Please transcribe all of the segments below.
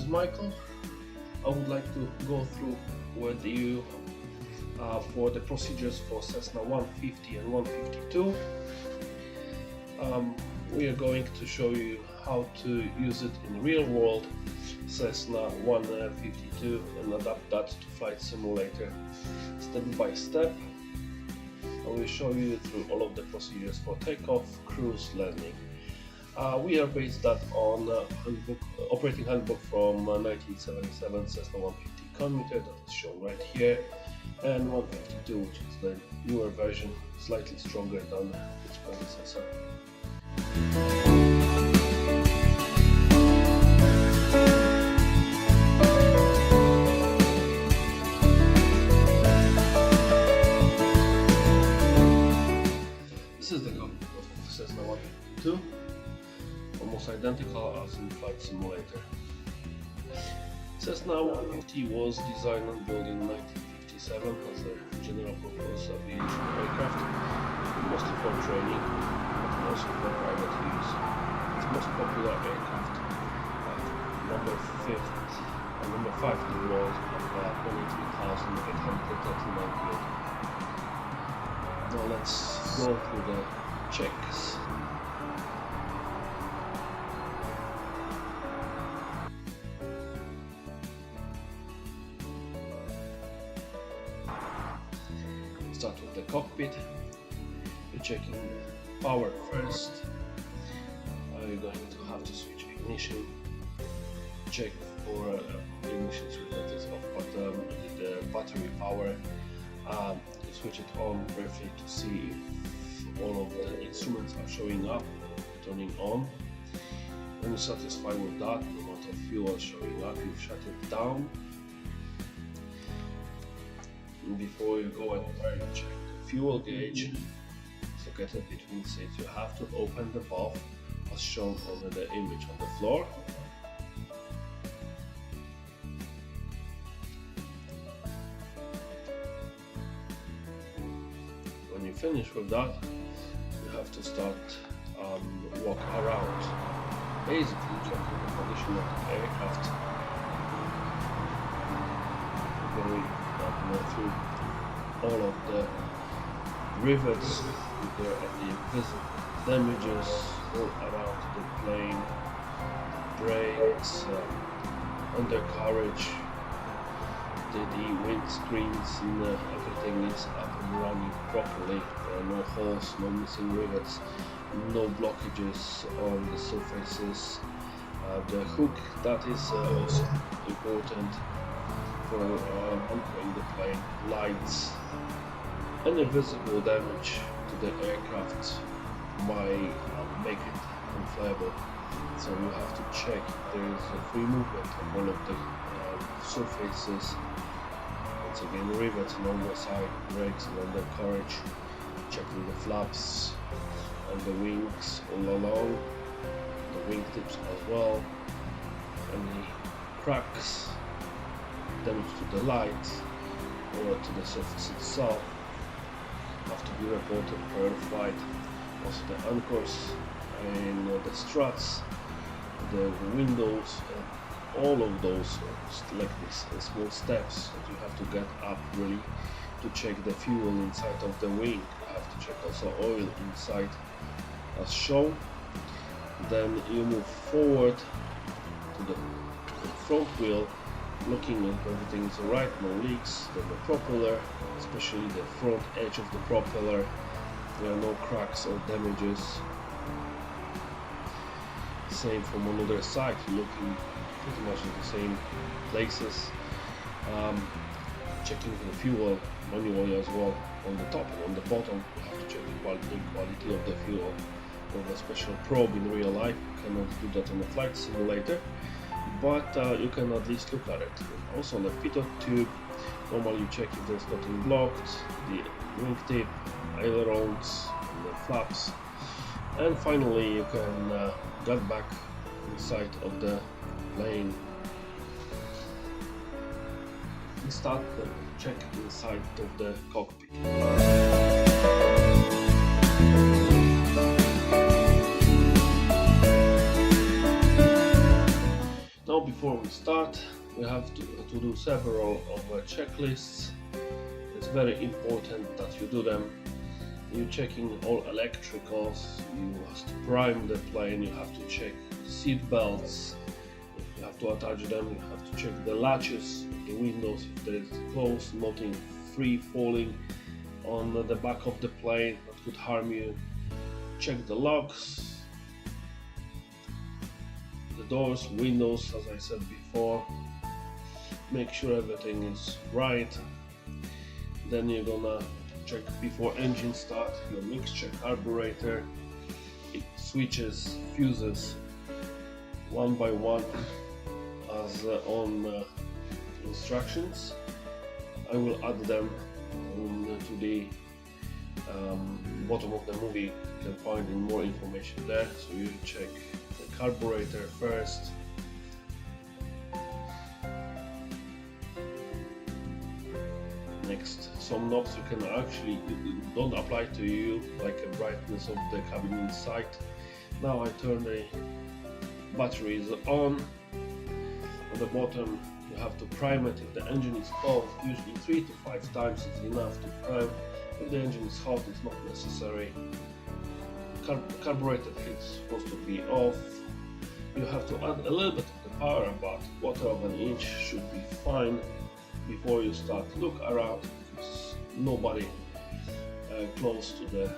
is Michael. I would like to go through with you for the procedures for Cessna 150 and 152. We are going to show you how to use it in real world Cessna 152 and adapt that to flight simulator step by step. I will show you through all of the procedures for takeoff, cruise, landing. We are based that on operating handbook from 1977 Cessna 150 commuter that is shown right here, and 152, which is the newer version, slightly stronger than its predecessor. This is the cockpit of Cessna 152. Almost identical as in flight simulator. Cessna 150 was designed and built in 1957 as a general purpose aviation aircraft, mostly for training, but also for private use. Its most popular aircraft, number 5 in the world, at 23,839 built. Now let's go through the checks. Start with the cockpit. You're checking power first. You're going to have to switch ignition. Check for ignition switch that is off, but the battery power. Switch it on briefly to see if all of the instruments are showing up, turning on. When you're satisfied with that, the amount of fuel showing up, you shut it down. Before you go anywhere, you check the fuel gauge. So get it between seats. You have to open the valve as shown on the image on the floor. When you finish with that, you have to start walk around, basically checking the condition of the aircraft. Going through all of the rivets, if there are any visible damages all around the plane, brakes, undercarriage, the windscreens, and everything is up and running properly. There are no holes, no missing rivets, no blockages on the surfaces. The hook, that is also important for anchoring the plane. Lights. Any visible damage to the aircraft might make it unflyable, so you have to check if there is a free movement of all of the surfaces. Once again, rivets along the side, brakes and undercarriage, checking the flaps and the wings all along, the wingtips as well. Any cracks, damage to the light or to the surface itself have to be reported per flight. Also the anchors and the struts, the windows, all of those like this small steps that you have to get up really to check the fuel inside of the wing. You have to check also oil inside as shown. Then you move forward to the front wheel, looking if everything is alright, no leaks. Then the propeller, especially the front edge of the propeller, there are no cracks or damages. Same from another side, looking pretty much in the same places. Checking the fuel manually as well. On the top and on the bottom, you have to check the quality of the fuel with a special probe in real life. You cannot do that on a flight simulator, but you can at least look at it. Also on the pitot tube, normally you check if there's nothing blocked, the wingtip, ailerons, and the flaps, and finally you can get back inside of the plane and start the check inside of the cockpit. Now before on start, we have to do several of checklists. It's very important that you do them. You're checking all electricals, you have to prime the plane, you have to check seat belts, you have to attach them, you have to check the latches, the windows if they're closed, nothing free falling on the back of the plane that could harm you. Check the locks, the doors, windows, as I said before. Make sure everything is right. Then you're gonna check before engine start your mixture, carburetor, switches, fuses, one by one as on instructions. I will add them to the bottom of the movie. You can find more information there. So you check the carburetor first. Next, some knobs you can actually don't apply to you, like a brightness of the cabin inside. Now I turn the batteries on. At the bottom you have to prime it. If the engine is cold, usually 3 to 5 times is enough to prime. If the engine is hot, it's not necessary. Carburetor is supposed to be off. You have to add a little bit of the power, about 1/4 of an inch should be fine. Before you start, look around, there's nobody close to the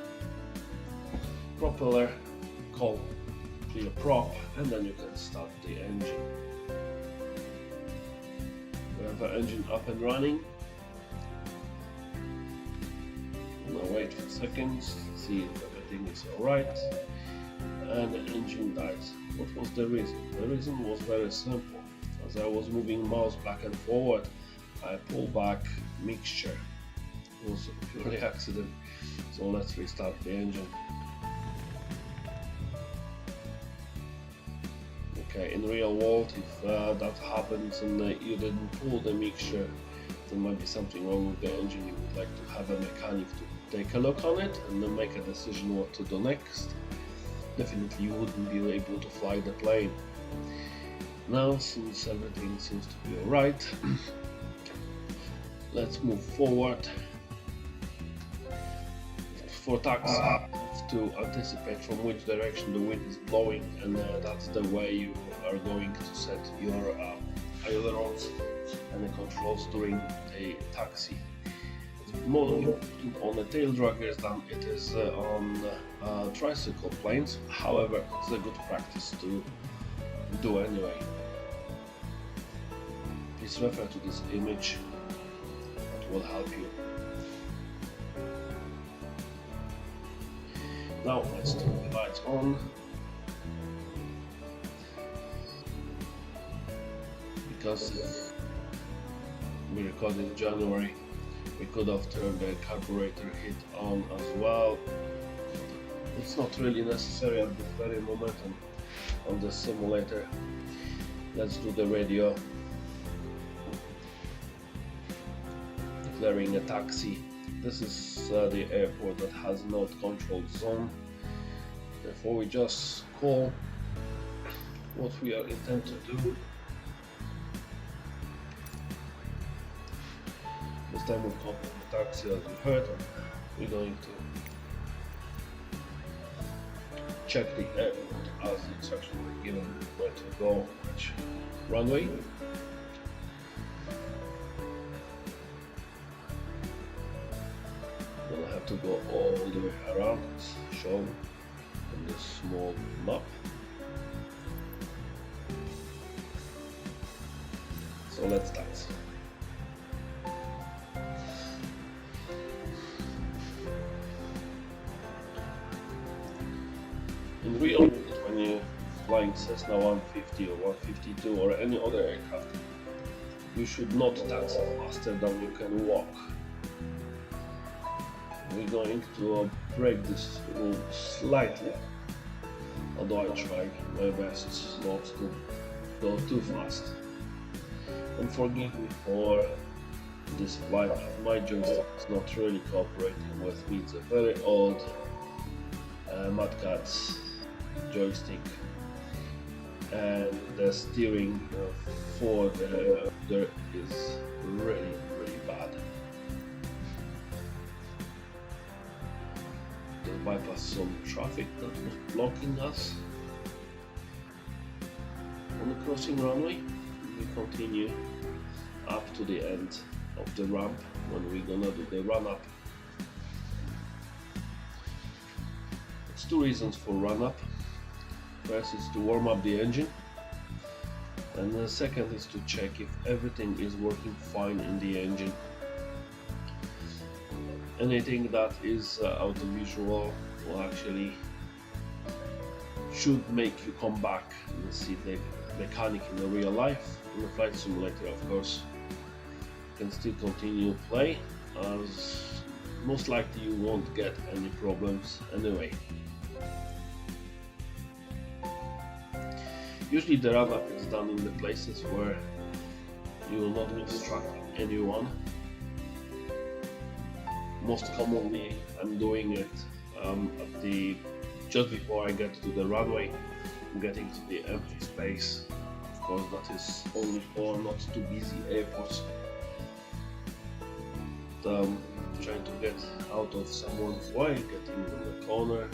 propeller. Call clear prop, and then you can start the engine. We have the engine up and running. Now wait for seconds, see if everything is alright, and the engine dies. What was the reason? The reason was very simple. As I was moving mouse back and forward, I pull back mixture. It was a purely accident. So let's restart the engine. Okay, in real world, if that happens and you didn't pull the mixture, there might be something wrong with the engine. You would like to have a mechanic to take a look on it and then make a decision what to do next. Definitely you wouldn't be able to fly the plane. Now, since everything seems to be alright, let's move forward. For taxi, you have to anticipate from which direction the wind is blowing, and that's the way you are going to set your ailerons and the controls during a taxi. It's more important on the tail draggers than it is on tricycle planes. However, it's a good practice to do anyway. Please refer to this image. Will help you. Now let's turn the lights on. Because we recorded in January, we could have turned the carburetor heat on as well. It's not really necessary at this very moment on the simulator. Let's do the radio. Declaring a taxi. This is the airport that has no controlled zone. Therefore, we just call what we are intend to do. This time we'll call the taxi, as you heard. We're going to check the airport as the instructions were given where to go, which runway. We'll have to go all the way around, it's shown on this small map. So let's start. In real world, when you're flying Cessna 150 or 152 or any other aircraft, you should not taxi faster than you can walk. We're going to break this rule slightly, although I try my best not to go too fast. And forgive me for this flight, my joystick is not really cooperating with me. It's a very old CATZ joystick. and the steering for there is really bad. To bypass some traffic that was blocking us on the crossing runway. We continue up to the end of the ramp when we're gonna do the run up. There's two reasons for run up. First is to warm up the engine, and the second is to check if everything is working fine in the engine. Anything that is out of visual will actually should make you come back and see the mechanic in the real life. In the flight simulator, of course, you can still continue play, as most likely you won't get any problems anyway. Usually the run up is done in the places where you will not instruct anyone. Most commonly I'm doing it just before I get to the runway. I'm getting to the empty space. Of course, that is only for not too busy airports. Trying to get out of someone's way, getting in the corner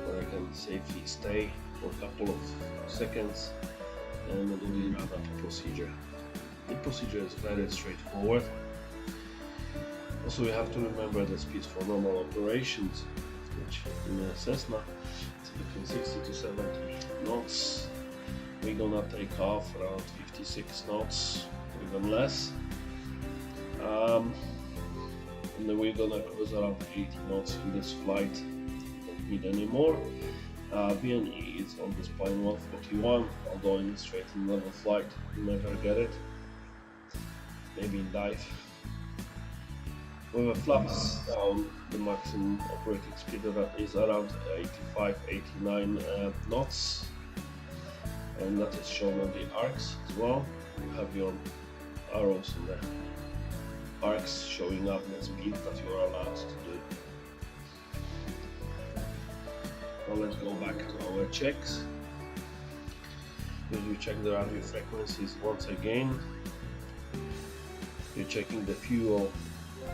where I can safely stay for a couple of seconds and do the run up procedure. The procedure is very straightforward. Also, we have to remember the speed for normal operations, which in a Cessna is between 60 to 70 knots. We're gonna take off around 56 knots, or even less. And then we're gonna cruise around 80 knots in this flight. Don't need any more. VNE is on this plane 141, although in straight and level flight you never get it. Maybe in dive. With the flaps down, the maximum operating speed is around 85-89 knots, and that is shown on the arcs as well. You have your arrows in the arcs showing up the speed that you are allowed to do. Now let's go back to our checks. We check the radio frequencies once again. You're checking the fuel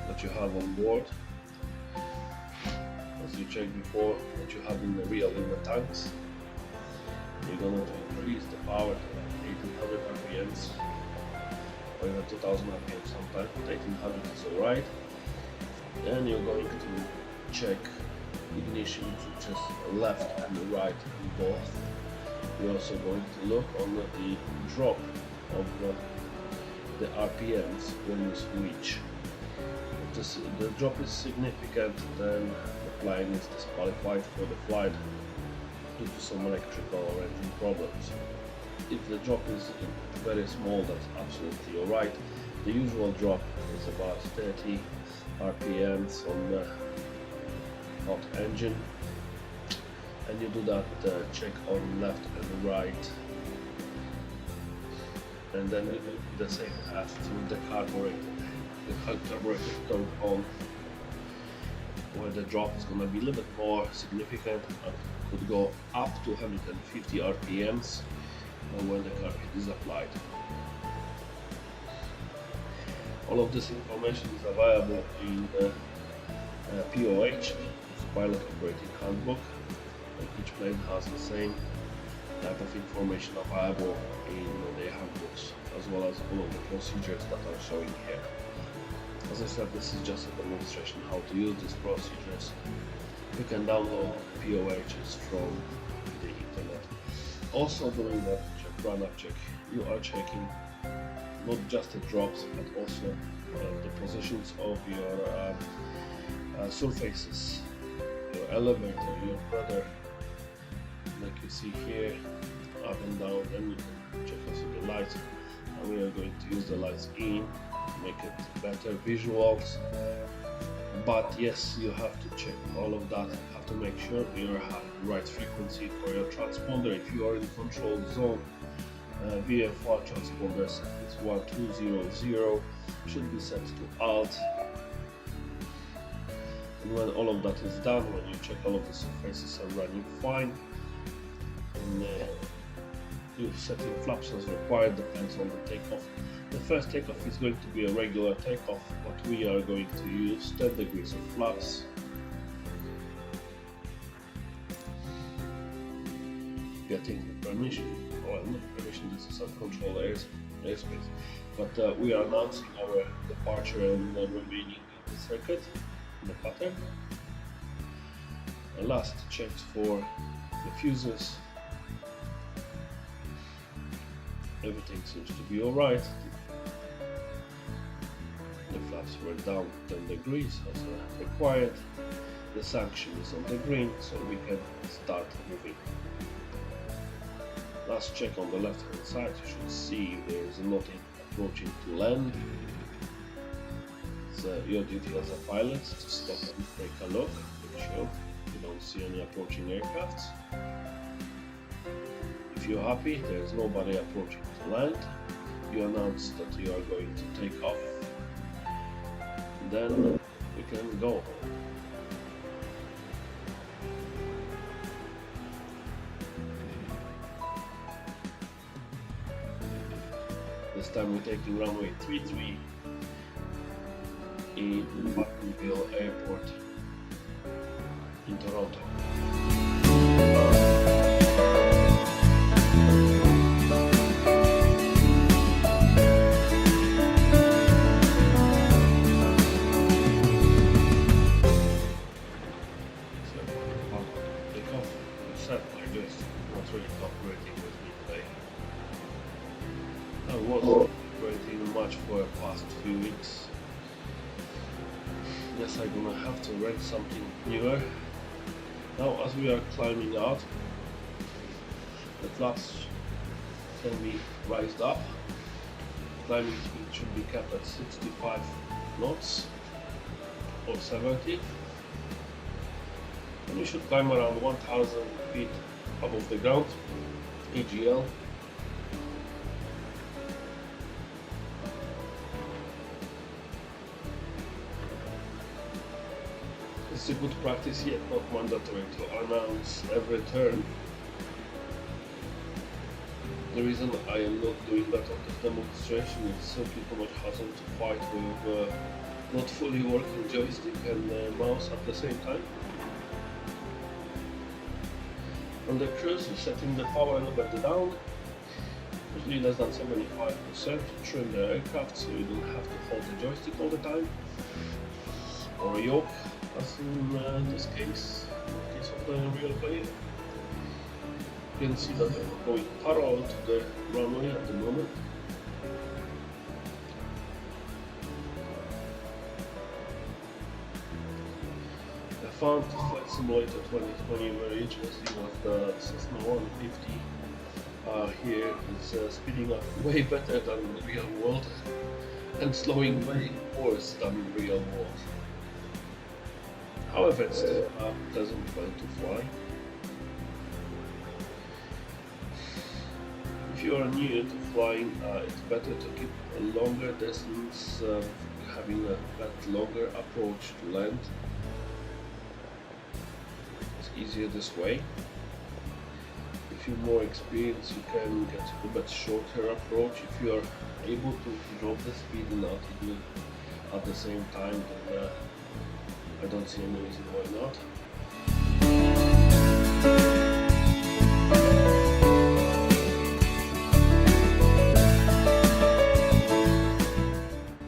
that you have on board, as you checked before, that you have in the real in the tanks. You're going to increase the power to 1800 RPMs or even 2000 RPM sometimes, but 1800 is alright. Then you're going to check ignition switches left and right in both. You're also going to look on the drop of the RPMs when you switch. If the drop is significant, then the plane is disqualified for the flight due to some electrical or engine problems. If the drop is very small, that's absolutely alright. The usual drop is about 30 RPMs on the hot engine, and you do that check on left and right, and then you do the same path through the carburetor. The carburetor turned on, where the drop is going to be a little bit more significant and could go up to 150 RPMs when the carpet is applied. All of this information is available in the POH, Pilot Operating Handbook. Each plane has the same type of information available in the handbooks, as well as all of the procedures that are showing here. As I said, this is just a demonstration how to use these procedures. You can download POHs from the internet. Also, during the run-up check, you are checking not just the drops, but also the positions of your surfaces, your elevator, your rudder, like you see here, up and down. Then you can check also the lights, and we are going to use the lights in to make it better visuals. But yes, you have to check all of that. You have to make sure you have the right frequency for your transponder. If you are in control zone, VFR transponder is 1200, should be set to alt. And when all of that is done, when you check all of the surfaces are running fine, and you setting flaps as required, depends on the takeoff. The first takeoff is going to be a regular takeoff, but we are going to use 10 degrees of flaps. Getting permission, well, not permission, this is uncontrolled airspace, but we are announcing our departure and remaining in the circuit, in the pattern. And last checks for the fuses. Everything seems to be alright. The flaps were down 10 degrees as required. The sanction is on the green, so we can start moving. Last check on the left hand side, you should see if there is nothing approaching to land. It's your duty as a pilot to stop and take a look, make sure you don't see any approaching aircrafts. If you're happy there is nobody approaching to land, you announce that you are going to take off. Then we can go. This time we're taking runway 33 in Martinville Airport in Toronto. Takeoff, set my joystick, not really cooperating with me today. I wasn't operating much for the past few weeks. Guess I'm gonna have to rent something newer. Now as we are climbing out, the flaps can be raised up. Climbing speed should be kept at 65 knots or 70. And we should climb around 1000 feet above the ground, AGL. It's a good practice, yet not mandatory to announce every turn. The reason I am not doing that on this demonstration is simply too much hassle to fight with not fully working joystick and mouse at the same time. On the cruise, we're setting the power lever down, usually less than 75% to trim the aircraft so you don't have to hold the joystick all the time, or a yoke, as in this case, in the case of the real plane. You can see that we're going parallel to the runway at the moment. I found Flight Simulator 2020 very interesting with the Cessna 150. Here it's speeding up way better than in the real world and slowing way worse than in real world. However, it's still a pleasant plane to fly. If you are new to flying, it's better to keep a longer distance, having a bit longer approach to land. It's easier this way. If you're more experienced, you can get a bit shorter approach. If you are able to drop the speed and altitude at the same time, then I don't see any reason why not.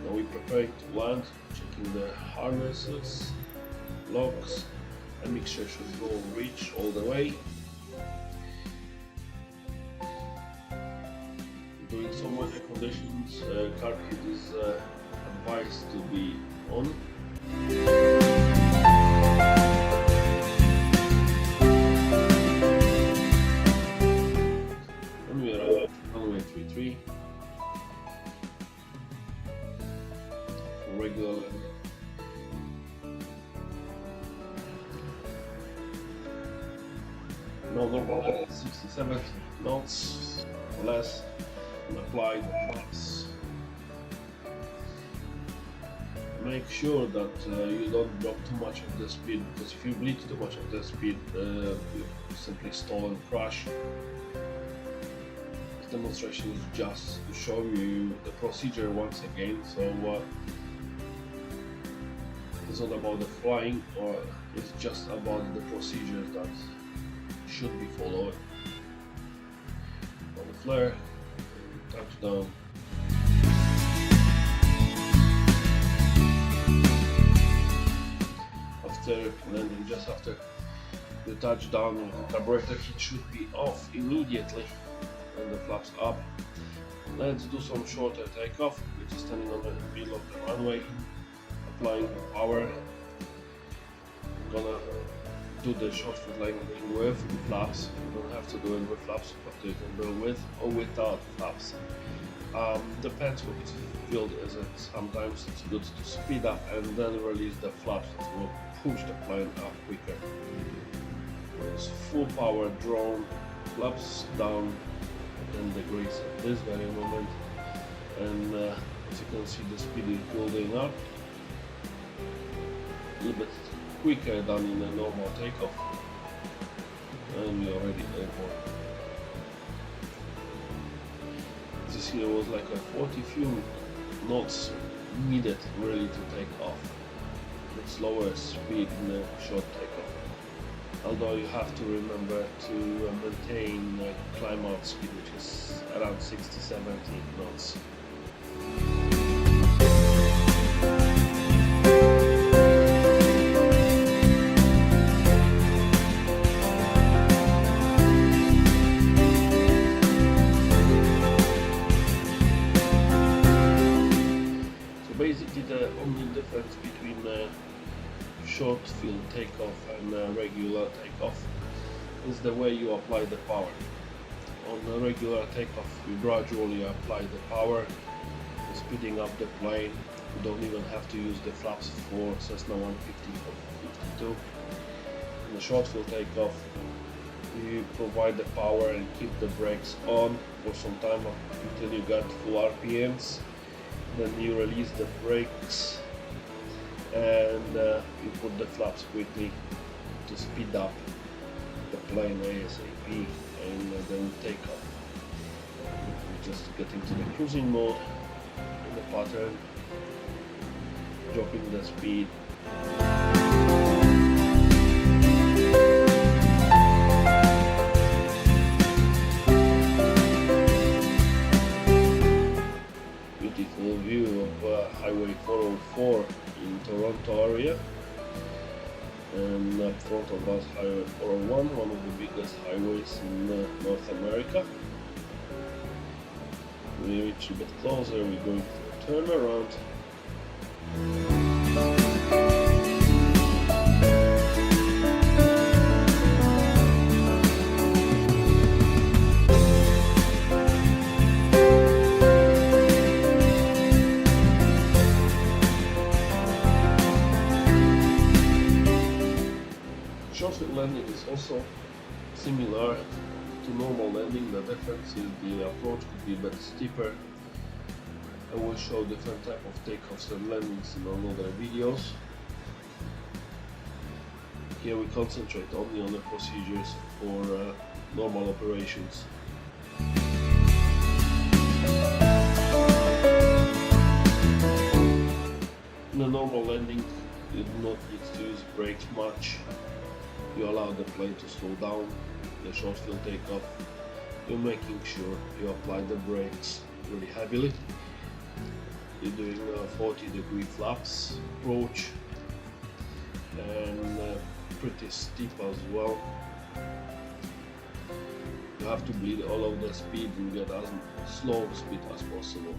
Now we're preparing to land, checking the harnesses, locks, a mixture should go reach all the way. During some weather conditions, car kit is advised to be on. And we are at runway 33 for regular landing. Now normal 60-70 knots or less, and apply the flaps. Make sure that you don't drop too much of the speed, because if you bleed too much of the speed, you simply stall and crash. demonstration is just to show you the procedure once again. So it's not about the flying, or it's just about the procedures that should be followed. On the flare, touchdown. After landing, just after the touchdown, the carburetor heat should be off immediately and the flaps up. Let's do some shorter takeoff, which is standing on the middle of the runway, applying the power. I'm gonna do the short field landing with flaps. You don't have to do it with flaps, but you can do it with or without flaps. Depends what field is it. Sometimes it's good to speed up and then release the flaps. It will push the plane up quicker. It's full power drone, flaps down and the grease at this very moment, and as you can see, the speed is building up a little bit quicker than in a normal takeoff, and we're already airborne. This here was like a 40 few knots needed really to take off. It's lower speed in a short takeoff. Although you have to remember to maintain climb out speed, which is around 60-70 knots. So basically the only difference between short field takeoff and regular takeoff is the way you apply the power. On the regular takeoff, you gradually apply the power, speeding up the plane. You don't even have to use the flaps for Cessna 150 or 52. In the short field takeoff, you provide the power and keep the brakes on for some time until you get full RPMs. Then you release the brakes and you put the flaps quickly to speed up the plane ASAP, and then take off. We just get into the cruising mode in the pattern, dropping the speed. Beautiful view of Highway 404 in Toronto area, and up front of us Highway 401, one of the biggest highways in North America. We reach a bit closer, we're going to turn around. Short field landing is also similar to normal landing. The difference is the approach could be a bit steeper. I will show different type of takeoffs and landings in other videos. Here we concentrate only on the procedures for normal operations. In a normal landing, you do not need to use brakes much. You allow the plane to slow down. The short field takeoff, you're making sure you apply the brakes really heavily. You're doing 40-degree flaps approach, and pretty steep as well. You have to bleed all of the speed and get as slow speed as possible.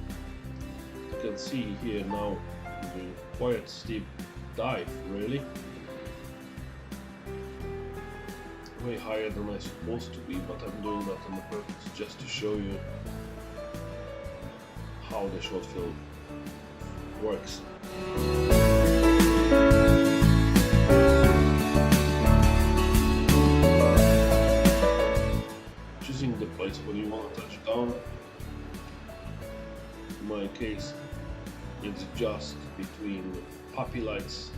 You can see here now, doing quite steep dive really. Way higher than I'm supposed to be, but I'm doing that on purpose just to show you how the short field works. Choosing the place where you want to touch down. In my case, it's just between puppy lights,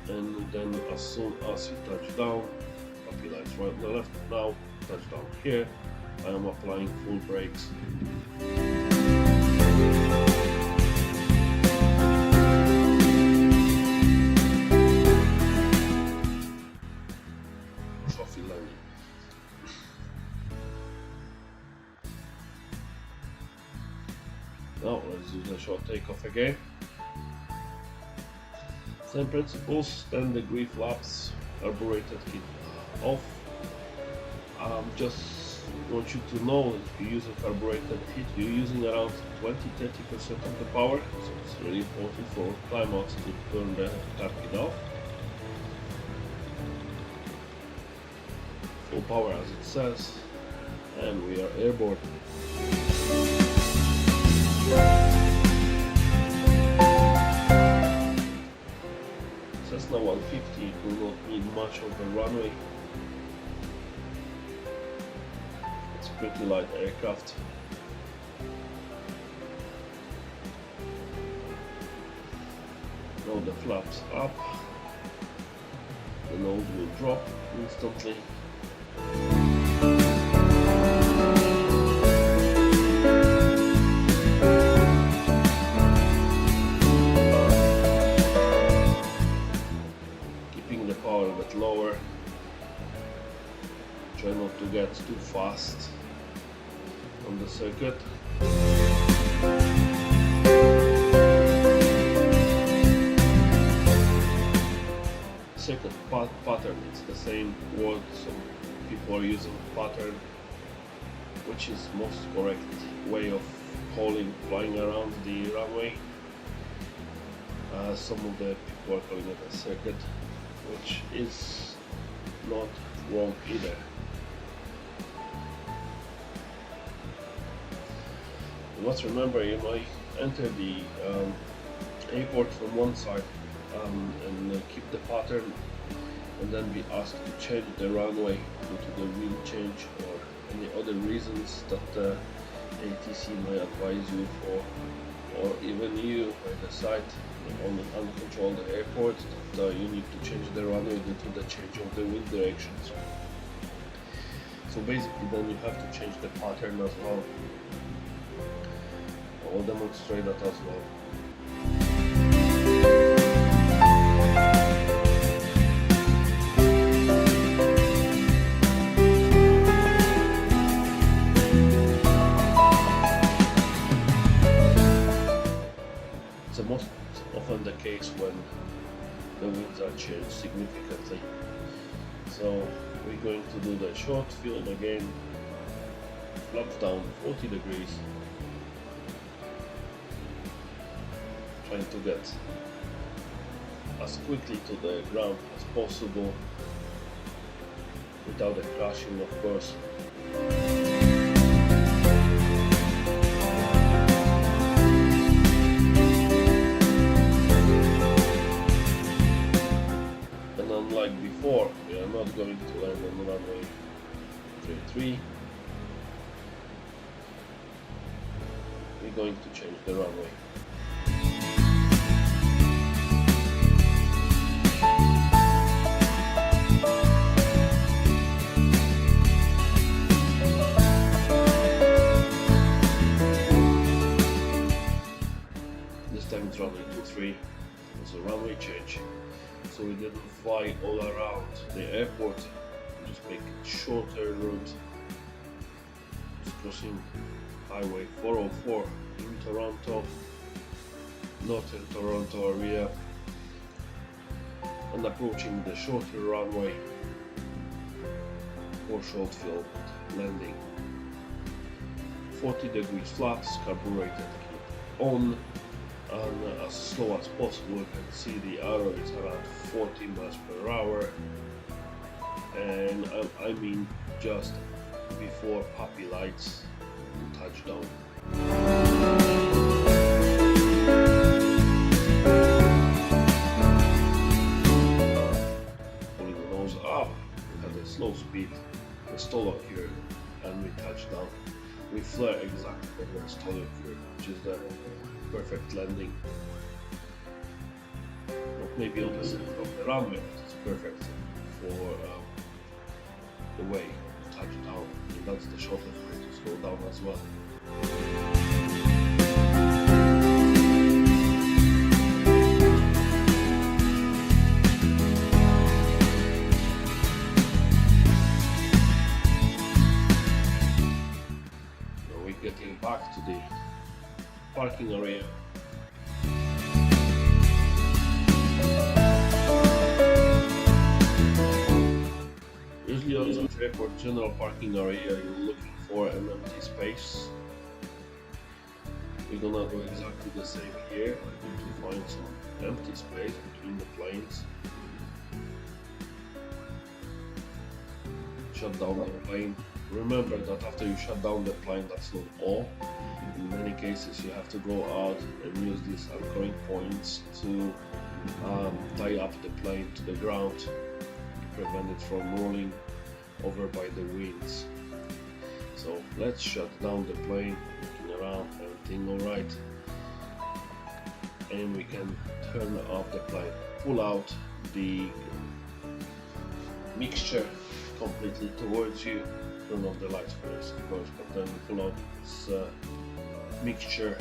and then as soon as you touch down, puppy lights right on the left, now touch down here, I am applying full brakes. Trophy landing. Now let's do the short takeoff again. Same principles, 10 degree flaps, carbureted kit off. Just want you to know that if you use a carbureted heat, you're using around 20-30% of the power, so it's really important for climax to turn the car kit off. Full power as it says, and we are airborne. Cessna 150 do not need much of the runway. It's a pretty light aircraft. Now the flaps up, the nose will drop instantly. Keeping the power a bit lower. Try not to get too fast on the circuit. Circuit pattern, it's the same word, some people are using pattern, which is most correct way of flying around the runway. Some of the people are calling it a circuit, which is not wrong either. You must remember, you might enter the airport from one side and keep the pattern, and then be asked to change the runway due to the wind change or any other reasons that ATC might advise you for, or even you might decide on an uncontrolled airport that you need to change the runway due to the change of the wind directions. So basically then you have to change the pattern as well. I will demonstrate that as well. It's most often the case when the winds are changed significantly. So we're going to do the short film again, flaps down 40 degrees, trying to get as quickly to the ground as possible without a crashing, of course. And unlike before, we are not going to land on the runway 33. We're going to change the runway. Time it's runway 23, it's a runway change, so we didn't fly all around the airport, we just make a shorter route, just crossing highway 404 in Toronto, northern Toronto area, and approaching the shorter runway for short field landing. 40 degrees flaps, carbureted on, and as slow as possible. You can see the arrow is around 40 miles per hour, and I mean just before puppy lights and touchdown. Pulling the nose up at a slow speed, the stall occurred, and we touch down. We flare exactly where the stall occurred, which is the perfect landing. Not maybe opposite from the runway, but it's perfect for the way touch down, and that's the shortest way to slow down as well. Now we're getting back to the parking area. Usually on the track or general parking area, you're looking for an empty space. We're gonna do exactly the same here. I need to find some empty space between the planes. Shut down the plane. Remember that after you shut down the plane, that's not all. In many cases you have to go out and use these anchoring points to tie up the plane to the ground, prevent it from rolling over by the winds. So let's shut down the plane, looking around, everything alright, and we can turn off the plane. Pull out the mixture completely towards you, turn off the lights first of course, but then pull out this mixture,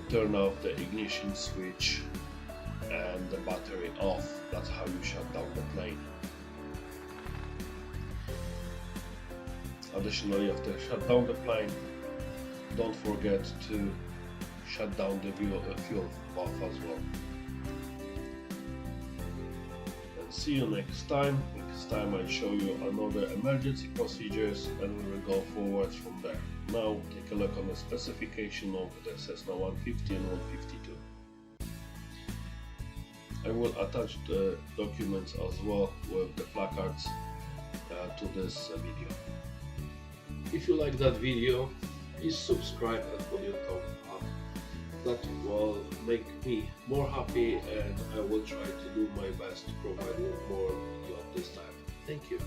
turn off the ignition switch and the battery off. That's how you shut down the plane. Additionally, after shut down the plane, don't forget to shut down the fuel valve as well. And see you next time. Next time I'll show you another emergency procedures and we will go forward from there. Now take a look on the specification of the Cessna 150 and 152. I will attach the documents as well with the placards to this video. If you like that video, please subscribe and put your thumbs up. That will make me more happy, and I will try to do my best to provide you more video of this time. Thank you.